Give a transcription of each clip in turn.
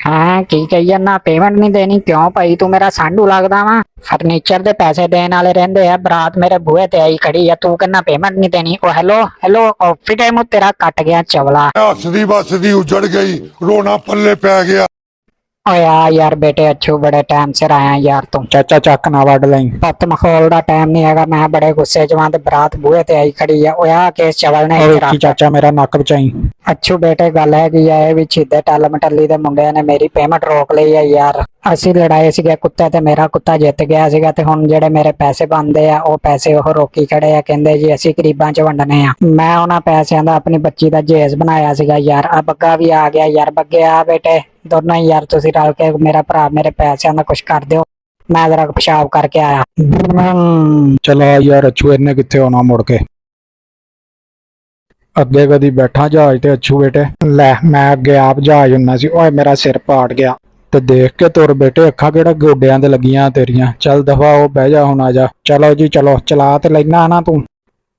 ਹਾਂ ਕੀ ਕਹੀ ਜਾਂਦਾ, ਪੇਮੈਂਟ ਨਹੀਂ ਦੇਣੀ ਕਿਉਂ ਭਾਈ? ਤੂੰ ਮੇਰਾ ਸਾਂਢੂ ਲੱਗਦਾ ਵਾ। ਫਰਨੀਚਰ ਦੇ ਪੈਸੇ ਦੇਣ ਵਾਲੇ ਰਹਿੰਦੇ ਆ, ਬਰਾਤ ਮੇਰੇ ਬੂਹੇ ਤੇ ਆਈ ਖੜੀ ਆ, ਤੂੰ ਕਹਿੰਦਾ ਪੇਮੈਂਟ ਨਹੀਂ ਦੇਣੀ। ਉਹ ਹੈਲੋ ਹੈਲੋ, ਕਾਫੀ ਟਾਈਮ ਤੇਰਾ ਕੱਟ ਗਿਆ ਚਵਲਾ। ਹੱਸਦੀ ਵੱਸਦੀ ਉਜੜ ਗਈ, ਰੋਣਾ ਪੱਲੇ ਪੈ ਗਿਆ। ਓਏ ਆ ਯਾਰ ਬੇਟੇ, ਅੱਛੂ ਬੜੇ ਟਾਈਮ ਸਿਰ ਆਇਆ ਯਾਰ ਤੂੰ। ਚਾਚਾ ਚੱਕ ਨਾ ਵੱਢ ਲਈ। ਪੁੱਤ ਮਖੌਲ ਦਾ ਟਾਈਮ ਨਹੀਂ ਹੈਗਾ, ਮੈਂ ਬੜੇ ਗੁੱਸੇ ਚ ਵਾਂ ਤੇ ਬਰਾਤ ਬੂਹੇ ਤੇ ਆਈ ਖੜੀ ਆ। ਓਏ ਆ ਕੇਸ ਚਵਲ ਨੇ ਓਏ ਤੇਰਾ। ਕੀ ਚਾਚਾ ਮੇਰਾ ਨੱਕ ਬਚਾਈ। ਅੱਛੂ ਬੇਟੇ, ਗੱਲ ਹੈਗੀ ਆ ਇਹ ਵੀ ਛਿੱਦੇ ਟੱਲ ਮਟੱਲੀ ਦੇ ਮੁੰਡਿਆਂ ਨੇ ਮੇਰੀ ਪੇਮੈਂਟ ਰੋਕ ਲਈ ਆ ਯਾਰ। ਅਸੀਂ ਲੜਾਏ ਸੀਗੇ ਕੁੱਤੇ ਤੇ ਮੇਰਾ ਕੁੱਤਾ ਜਿੱਤ ਗਿਆ ਸੀਗਾ, ਤੇ ਹੁਣ ਜਿਹੜੇ ਮੇਰੇ ਪੈਸੇ ਬਣਦੇ ਆ ਉਹ ਪੈਸੇ ਉਹ ਰੋਕੀ ਖੜੇ ਆ, ਕਹਿੰਦੇ ਜੀ ਅਸੀਂ ਗਰੀਬਾਂ ਚ ਵੰਡਨੇ ਆ। ਮੈਂ ਉਹਨਾਂ ਪੈਸਿਆਂ ਦਾ ਆਪਣੀ ਬੱਚੀ ਦਾ ਜੇਸ ਬਣਾਇਆ ਸੀਗਾ ਯਾਰ। ਆ ਬੱਗਾ ਵੀ ਆ ਗਿਆ ਯਾਰ। ਬੱਗੇ ਆ ਬੇਟੇ, ਦੋਨੋਂ ਹੀ ਯਾਰ ਤੁਸੀਂ ਰਲ ਕੇ ਮੇਰਾ ਭਰਾ ਮੇਰੇ ਪੈਸਿਆਂ ਦਾ ਕੁਛ ਕਰ ਦਿਓ, ਮੈਂ ਜਰਾ ਪਿਸ਼ਾਬ ਕਰਕੇ ਆਇਆ। ਚਲਾ ਯਾਰ ਅੱਛੂ, ਇਹਨੇ ਕਿੱਥੇ ਆਉਣਾ ਮੁੜ ਕੇ। ਅੱਗੇ ਕਦੀ ਬੈਠਾ ਜਹਾਜ਼ ਤੇ ਅੱਛੂ ਬੇਟੇ। ਲੈ ਮੈਂ ਅੱਗੇ ਆਪ ਜਹਾਜ਼ ਹੁੰਨਾ ਸੀ। ਓਏ ਮੇਰਾ ਸਿਰ ਪਾੜ ਗਿਆ। ਤੇ ਦੇਖ ਕੇ ਤੁਰ ਬੇਟੇ, ਅੱਖਾਂ ਕਿਹੜਾ ਗੋਡਿਆਂ ਤੇ ਲੱਗੀਆਂ ਤੇਰੀਆਂ। ਚੱਲ ਦਫਾ ਹੋ, ਬਹਿ ਜਾ ਹੁਣ, ਆ ਜਾ। ਚਲੋ ਜੀ ਚਲੋ, ਚਲਾ ਤੇ ਲੈਣਾ ਨਾ ਤੂੰ।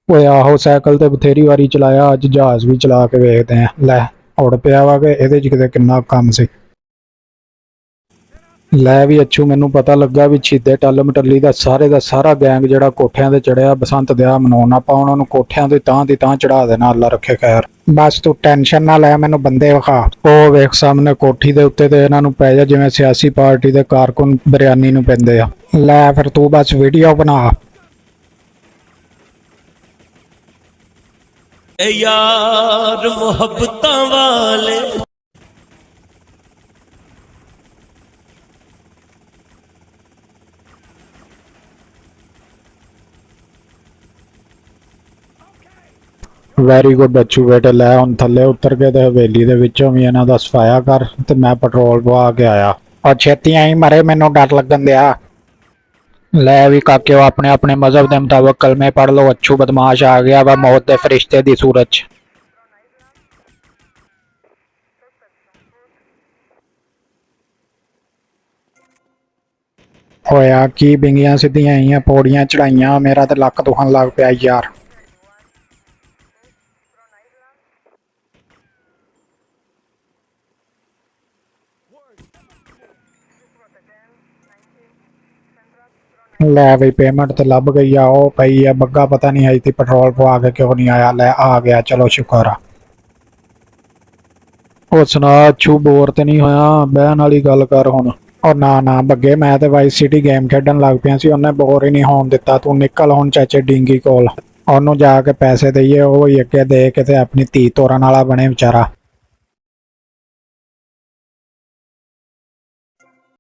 ਓਏ ਆਹੋ, ਸਾਈਕਲ ਤੇ ਬਥੇਰੀ ਵਾਰੀ ਚਲਾਇਆ, ਅੱਜ ਜਹਾਜ਼ ਵੀ ਚਲਾ ਕੇ ਵੇਖਦੇ ਆ। ਲੈ ਉੜ ਪਿਆ ਵਾ ਕਿ ਇਹਦੇ ਚ ਕਿਤੇ ਕਿੰਨਾ ਕੰਮ ਸੀ। ਲੈ ਵੀ ਅੱਛੂ, ਮੈਨੂੰ ਪਤਾ ਲੱਗਾ ਵੀ ਛਿੱਦੇ ਟੱਲ ਮਟੱਲੀ ਦਾ ਸਾਰਾ ਗੈਂਗ ਜਿਹੜਾ ਕੋਠਿਆਂ ਤੇ ਚੜਿਆ ਬਸੰਤ ਵਿਆਹ ਮਨਾਉਣ। ਆਪਾਂ ਉਹਨਾਂ ਨੂੰ ਕੋਠਿਆਂ ਤੇ ਤਾਂ ਦੀ ਤਾਂ ਚੜਾ ਦੇਣਾ, ਅੱਲਾ ਰੱਖੇ ਖੈਰ। ਬਸ ਤੂੰ ਟੈਨਸ਼ਨ ਨਾ ਲੈ, ਮੈਨੂੰ ਬੰਦੇ ਵਿਖਾ। ਉਹ ਵੇਖ ਸਾਹਮਣੇ ਕੋਠੀ ਦੇ ਉੱਤੇ, ਤੇ ਇਹਨਾਂ ਨੂੰ ਪੈ ਜਾ ਜਿਵੇਂ ਸਿਆਸੀ ਪਾਰਟੀ ਦੇ ਕਾਰਕੁਨ ਬਿਰਿਆਨੀ ਨੂੰ ਪੈਂਦੇ ਆ। ਲੈ ਫਿਰ ਤੂੰ ਬਸ ਵੀਡੀਓ ਬਣਾ। ਏ ਯਾਰ ਮੁਹੱਬਤਾਂ ਵਾਲੇ। ਵੈਰੀ ਗੁੱਡ ਅੱਛੂ ਬੇਟੇ। ਲੈ ਹੁਣ ਥੱਲੇ ਉਤਰ ਕੇ ਤੇ ਹਵੇਲੀ ਦੇ ਵਿੱਚੋਂ ਵੀ ਇਹਨਾਂ ਦਾ ਸਫਾਇਆ ਕਰ, ਤੇ ਮੈਂ ਪੈਟਰੋਲ ਪਵਾ ਕੇ ਆਇਆ। ਔਰ ਛੇਤੀ ਆਈ ਮਰੇ, ਮੈਨੂੰ ਡਰ ਲੱਗਣ ਦਿਆ। ਲੈ ਵੀ ਕਾਕਿਓ, ਆਪਣੇ ਆਪਣੇ ਮਜ਼ਹਬ ਦੇ ਮੁਤਾਬਕ ਕਲਮੇ ਪੜ ਲਓ। ਅੱਛੂ ਬਦਮਾਸ਼ ਆ ਗਿਆ ਵਾ ਮੌਤ ਦੇ ਫਰਿਸ਼ਤੇ ਦੀ ਸੂਰਤ 'ਚ। ਹੋਇਆ ਕੀ, ਬਿੰਗੀਆਂ ਸਿੱਧੀਆਂ ਆਈਆਂ, ਪੌੜੀਆਂ ਚੜਾਈਆਂ, ਮੇਰਾ ਤੇ ਲੱਕ ਦੁਖਣ ਲੱਗ ਪਿਆ ਯਾਰ। ਲੈ ਬਈ ਪੇਮੈਂਟ ਤੇ ਲੱਭ ਗਈ ਆ, ਉਹ ਪਈ ਆ। ਬੱਗਾ ਪਤਾ ਨਹੀਂ ਆਈ ਤੀ ਪੈਟਰੋਲ ਪਵਾ ਕੇ ਕਿਉਂ ਨਹੀਂ ਆਇਆ। ਲੈ ਆ ਗਿਆ, ਚਲੋ ਸ਼ੁਕਰ ਆ। ਉਹ ਸੁਣਾ ਅੱਛੂ, ਬੋਰ ਤੇ ਨਹੀਂ ਹੋਇਆ? ਬਹਿਣ ਵਾਲੀ ਗੱਲ ਕਰ ਹੁਣ। ਉਹ ਨਾ ਨਾ ਬੱਗੇ, ਮੈਂ ਤੇ ਵਾਈਸ ਸਿਟੀ ਗੇਮ ਖੇਡਣ ਲੱਗ ਪਿਆ ਸੀ, ਉਹਨੇ ਬੋਰ ਹੀ ਨਹੀਂ ਹੋਣ ਦਿੱਤਾ। ਤੂੰ ਨਿਕਲ ਹੁਣ ਚਾਚੇ ਡਿੰਗੀ ਕੋਲ, ਉਹਨੂੰ ਜਾ ਕੇ ਪੈਸੇ ਦਈਏ, ਉਹ ਹੀ ਅੱਗੇ ਦੇ ਕੇ ਤੇ ਆਪਣੀ ਧੀ ਤੋਰਨ ਵਾਲਾ ਬਣੇ ਵਿਚਾਰਾ।